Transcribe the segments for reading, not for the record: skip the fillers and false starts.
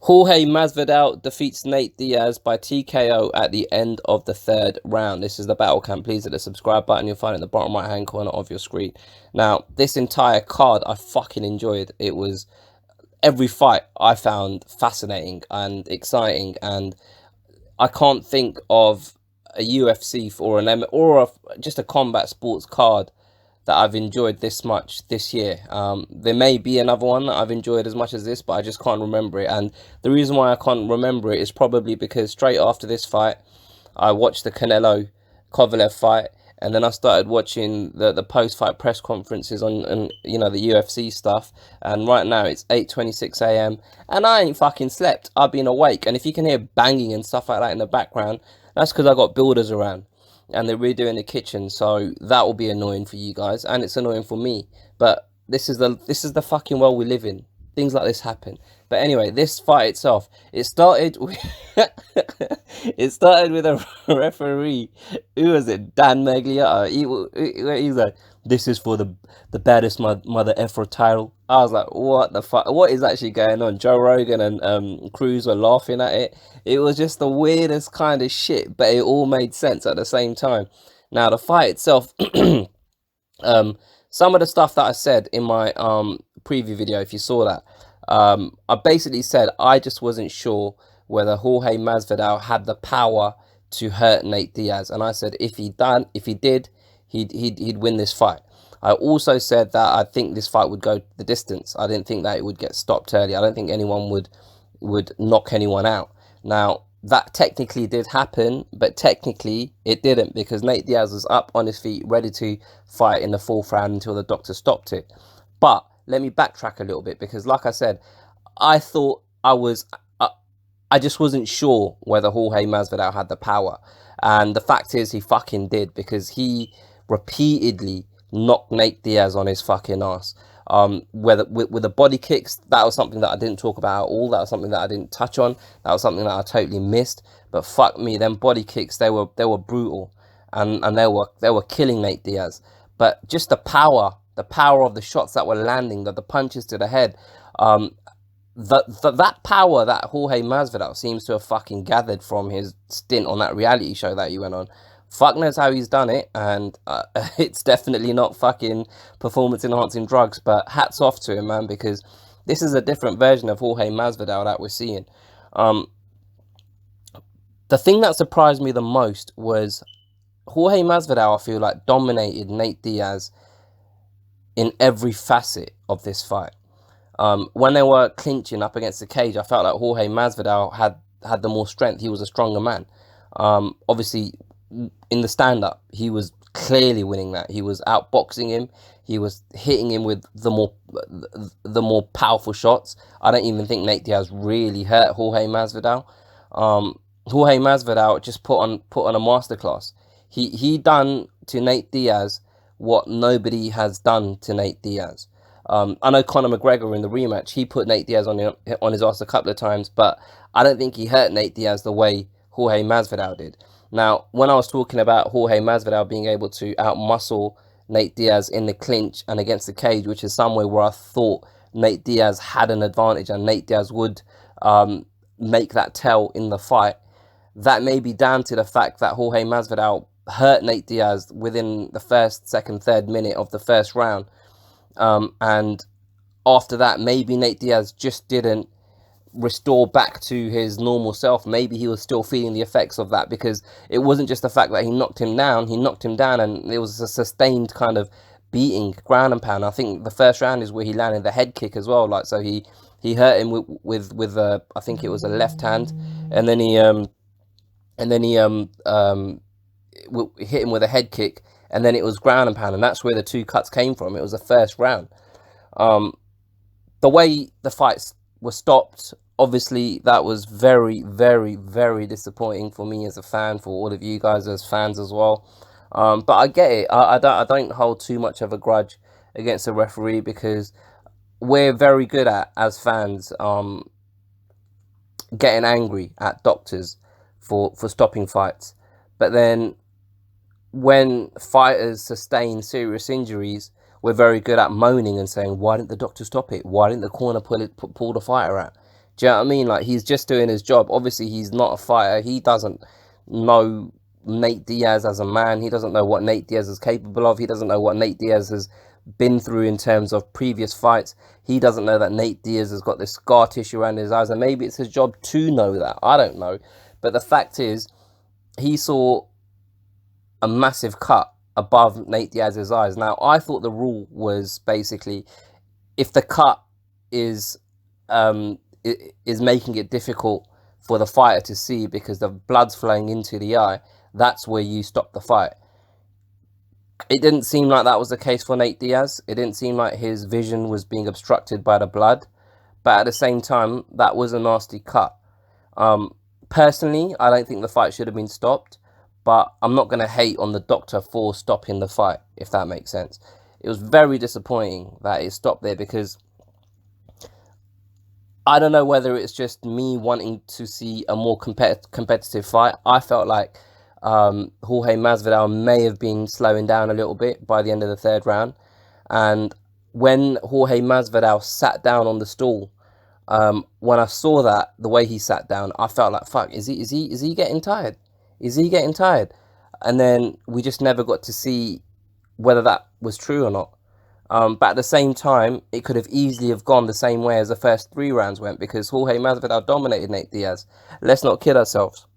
Jorge Masvidal defeats Nate Diaz by TKO at the end of the third round. This is the battle cam. Please hit the subscribe button. You'll find it in the bottom right hand corner of your screen. Now, this entire card I fucking enjoyed. It was every fight I found fascinating and exciting, and I can't think of a UFC or just a combat sports card that I've enjoyed this much this year. There may be another one that I've enjoyed as much as this, but I just can't remember it. And the reason why I can't remember it is probably because straight after this fight, I watched the Canelo Kovalev fight, and then I started watching the post-fight press conferences on you know, the UFC stuff. And right now it's 8:26 a.m. and I ain't fucking slept. I've been awake, and if you can hear banging and stuff like that in the background, that's because I got builders around and they're redoing the kitchen, so that will be annoying for you guys, and it's annoying for me. But this is the fucking world we live in. Things like this happen. But anyway, this fight itself, it started with it started with a referee. Who was it? Dan Magliotto. He's like, this is for the baddest mother effer title. I was like, what the fuck? What is actually going on? Joe Rogan and Cruz were laughing at it. It was just the weirdest kind of shit, but it all made sense at the same time. Now the fight itself, some of the stuff that I said in my preview video, if you saw that, I basically said I just wasn't sure whether Jorge Masvidal had the power to hurt Nate Diaz, and I said if he did, he'd win this fight. I also said that I think this fight would go the distance. I didn't think that it would get stopped early. I don't think anyone would knock anyone out. Now, that technically did happen, but technically it didn't, because Nate Diaz was up on his feet, ready to fight in the fourth round until the doctor stopped it. But let me backtrack a little bit, because like I said, I thought I just wasn't sure whether Jorge Masvidal had the power. And the fact is he fucking did, because he repeatedly knocked Nate Diaz on his fucking ass. Whether with the body kicks, that was something that I didn't talk about at all. That was something that I didn't touch on. That was something that I totally missed. But fuck me, them body kicks, they were brutal, and they were killing Nate Diaz. But just the power of the shots that were landing, the punches to the head, that power that Jorge Masvidal seems to have fucking gathered from his stint on that reality show that he went on. Fuck knows how he's done it, and it's definitely not fucking performance-enhancing drugs, but hats off to him, man, because this is a different version of Jorge Masvidal that we're seeing. The thing that surprised me the most was Jorge Masvidal, I feel like, dominated Nate Diaz in every facet of this fight. When they were clinching up against the cage, I felt like Jorge Masvidal had the more strength. He was a stronger man. Obviously, in the stand-up, he was clearly winning that. He was outboxing him. He was hitting him with the more powerful shots. I don't even think Nate Diaz really hurt Jorge Masvidal. Jorge Masvidal just put on a masterclass. He done to Nate Diaz what nobody has done to Nate Diaz. I know Conor McGregor in the rematch, he put Nate Diaz on his ass a couple of times, but I don't think he hurt Nate Diaz the way Jorge Masvidal did. Now, when I was talking about Jorge Masvidal being able to outmuscle Nate Diaz in the clinch and against the cage, which is somewhere where I thought Nate Diaz had an advantage and Nate Diaz would make that tell in the fight, that may be down to the fact that Jorge Masvidal hurt Nate Diaz within the first, second, third minute of the first round. And after that, maybe Nate Diaz just didn't restore back to his normal self. Maybe he was still feeling the effects of that, because it wasn't just the fact that he knocked him down and it was a sustained kind of beating, ground and pound. I think the first round is where he landed the head kick as well, like, so he hurt him with I think it was a left hand, and then he hit him with a head kick, and then it was ground and pound, and that's where the two cuts came from. It was the first round. The way the fights were stopped, obviously, that was very, very, very disappointing for me as a fan, for all of you guys as fans as well. But I get it. I don't hold too much of a grudge against the referee, because we're very good at, as fans, getting angry at doctors for stopping fights. But then when fighters sustain serious injuries, we're very good at moaning and saying, why didn't the doctor stop it? Why didn't the corner pull the fighter out? Do you know what I mean? Like, he's just doing his job. Obviously, he's not a fighter. He doesn't know Nate Diaz as a man. He doesn't know what Nate Diaz is capable of. He doesn't know what Nate Diaz has been through in terms of previous fights. He doesn't know that Nate Diaz has got this scar tissue around his eyes, and maybe it's his job to know that. I don't know. But the fact is, he saw a massive cut above Nate Diaz's eyes. Now, I thought the rule was basically, if the cut is is making it difficult for the fighter to see because the blood's flowing into the eye, that's where you stop the fight. It didn't seem like that was the case for Nate Diaz. It didn't seem like his vision was being obstructed by the blood. But at the same time, that was a nasty cut. Personally, I don't think the fight should have been stopped. But I'm not going to hate on the doctor for stopping the fight, if that makes sense. It was very disappointing that it stopped there, because I don't know whether it's just me wanting to see a more competitive fight. I felt like Jorge Masvidal may have been slowing down a little bit by the end of the third round. And when Jorge Masvidal sat down on the stool, when I saw that, the way he sat down, I felt like, fuck, is he getting tired? Is he getting tired? And then we just never got to see whether that was true or not. But at the same time, it could have easily have gone the same way as the first 3 rounds went, because Jorge Masvidal dominated Nate Diaz. Let's not kid ourselves.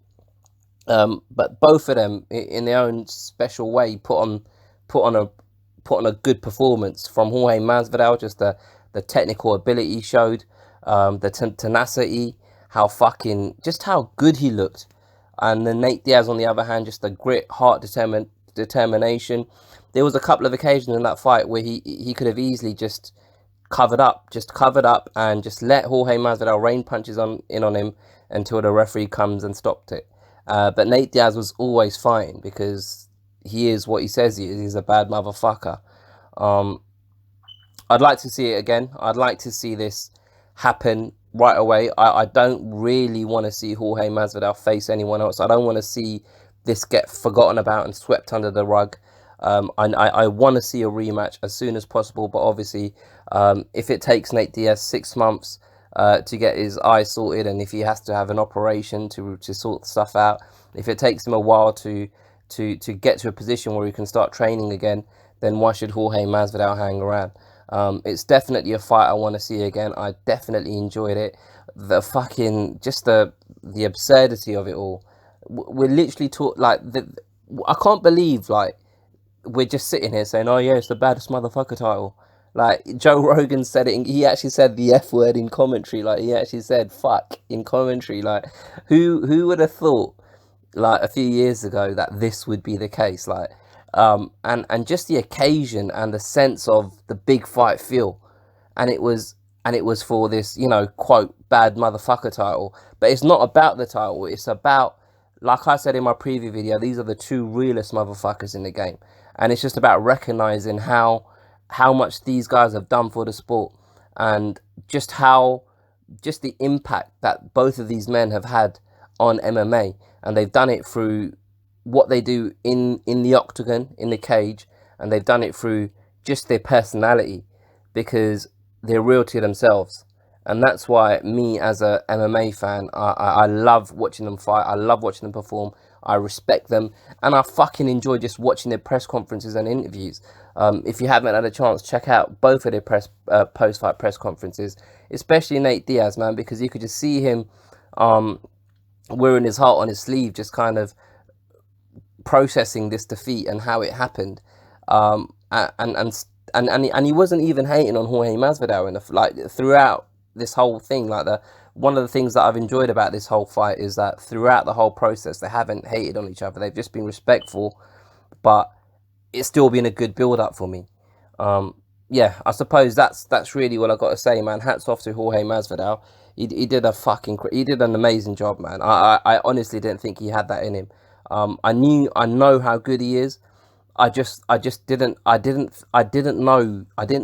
But both of them, in their own special way, put on a good performance. From Jorge Masvidal, just the technical ability he showed, the tenacity, how good he looked. And then Nate Diaz, on the other hand, just the grit, heart, determination. There was a couple of occasions in that fight where he could have easily just covered up and just let Jorge Masvidal rain punches in on him until the referee comes and stopped it. But Nate Diaz was always fighting, because he is what he says he is. He's a bad motherfucker. I'd like to see it again. I'd like to see this happen right away. I don't really want to see Jorge Masvidal face anyone else. I don't want to see this get forgotten about and swept under the rug. I want to see a rematch as soon as possible, but obviously, if it takes Nate Diaz 6 months to get his eye sorted, and if he has to have an operation to sort stuff out, if it takes him a while to get to a position where he can start training again, then why should Jorge Masvidal hang around? It's definitely a fight I want to see again. I definitely enjoyed it. The fucking, just the absurdity of it all. We're literally I can't believe, like, we're just sitting here saying, oh yeah, it's the baddest motherfucker title. Like, Joe Rogan said it, he actually said the F word in commentary. Like, he actually said fuck in commentary. Like, who would have thought, like, a few years ago that this would be the case? Like, and just the occasion and the sense of the big fight feel, and it was for this, quote, bad motherfucker title. But it's not about the title. It's about, like I said in my preview video, these are the 2 realest motherfuckers in the game. And it's just about recognizing how much these guys have done for the sport, and just the impact that both of these men have had on MMA. And they've done it through what they do in the octagon, in the cage, and they've done it through just their personality, because they're real to themselves. And that's why me, as a MMA fan, I love watching them fight. I love watching them perform. I respect them, and I fucking enjoy just watching their press conferences and interviews. If you haven't had a chance, check out both of their post-fight press conferences, especially Nate Diaz, man, because you could just see him wearing his heart on his sleeve, just kind of processing this defeat and how it happened. And he wasn't even hating on Jorge Masvidal throughout this whole thing. One of the things that I've enjoyed about this whole fight is that throughout the whole process, they haven't hated on each other. They've just been respectful, but it's still been a good build-up for me. Yeah, I suppose that's really what I got to say, man. Hats off to Jorge Masvidal. He did an amazing job, man. I honestly didn't think he had that in him. I know how good he is. I didn't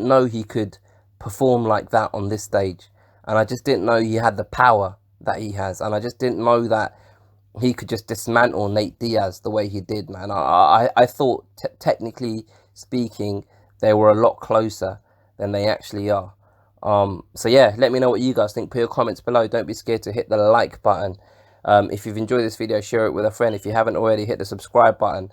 know he could perform like that on this stage. And I just didn't know he had the power that he has. And I just didn't know that he could just dismantle Nate Diaz the way he did, man. I thought, technically speaking, they were a lot closer than they actually are. So yeah, let me know what you guys think. Put your comments below. Don't be scared to hit the like button. If you've enjoyed this video, share it with a friend. If you haven't already, hit the subscribe button.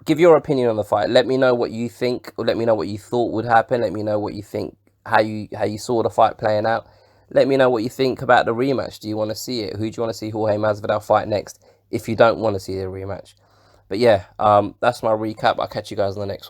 Give your opinion on the fight. Let me know what you think, or let me know what you thought would happen. Let me know what you think, how you saw the fight playing out. Let me know what you think about the rematch. Do you want to see it? Who do you want to see Jorge Masvidal fight next if you don't want to see a rematch? But yeah, that's my recap. I'll catch you guys on the next one.